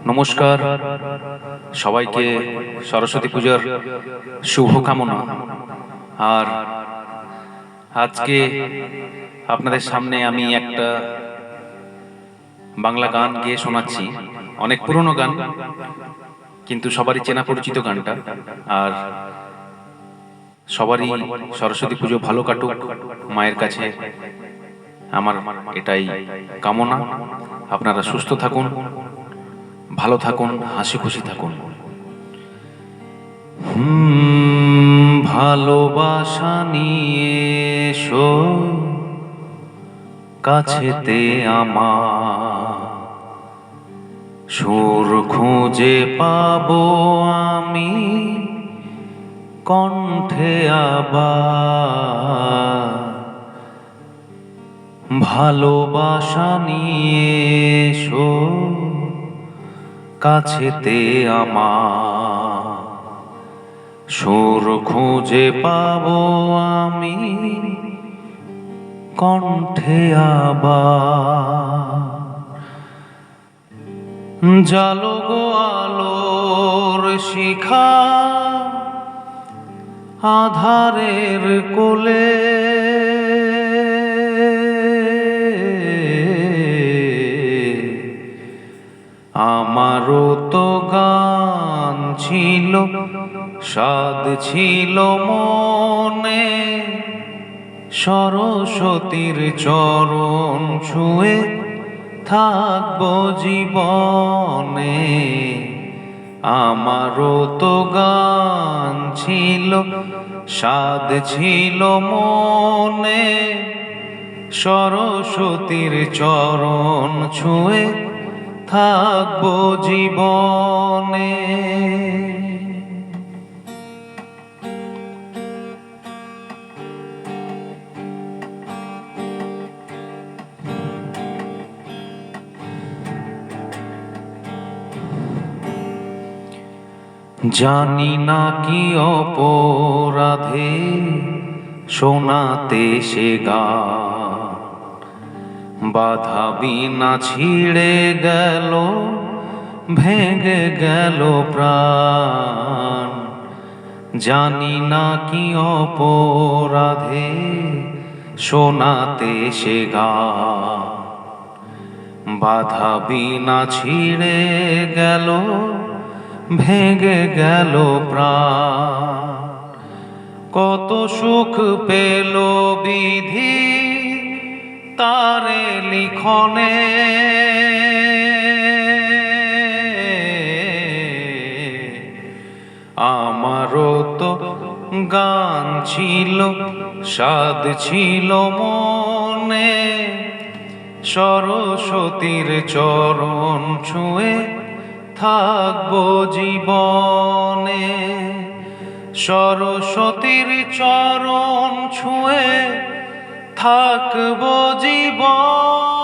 নমস্কার সবাইকে, সরস্বতী পূজার শুভকামনা। আর আজকে আপনাদের সামনে আমি একটা বাংলা গান গেয়ে শোনাচ্ছি। অনেক পুরনো গান, কিন্তু সবারই চেনা পরিচিত গানটা। আর সবারই সরস্বতী পুজো ভালো কাটুক, মায়ের কাছে আমার এটাই কামনা। আপনারা সুস্থ থাকুন, ভালো থাকুন, হাসি খুশি থাকুন। ভালোবাসা নিয়ে এসো কাছেতে আমার, সুর খুঁজে পাবো আমি কণ্ঠে আবার। ভালোবাসা নিয়ে এসো কাছেতে আমার, সুর খুঁজে পাবো আমি কণ্ঠে আবার। জালো গো আলোর শিখা আধারের কোলে, আমারও তো গান ছিল, স্বাদ ছিল মনে, সরস্বতীর চরণ ছুঁয়ে থাকবো জীবনে। আমারও তো গান ছিল, স্বাদ ছিল মনে, সরস্বতীর চরণ ছুঁয়ে থাকবো জীবনে। জানি না কি অপরাধে শোনাতে সে গান, বাধা বিনা ছিঁড়ে গেল, ভেঙে গেল প্রাণ। জানি না কি অপরাধে শোনাতে সে গান, বাধা বিনা ছিঁড়ে গেল, ভেঙে গেল প্রাণ। কত সুখ পেল বিধি তারে লিখনে, আমারও তো গান ছিল, স্বাদ ছিল মনে, সরস্বতীর চরণ ছুঁয়ে থাকবো জীবনে। সরস্বতীর চরণ ছুঁয়ে থাকবো জীবন।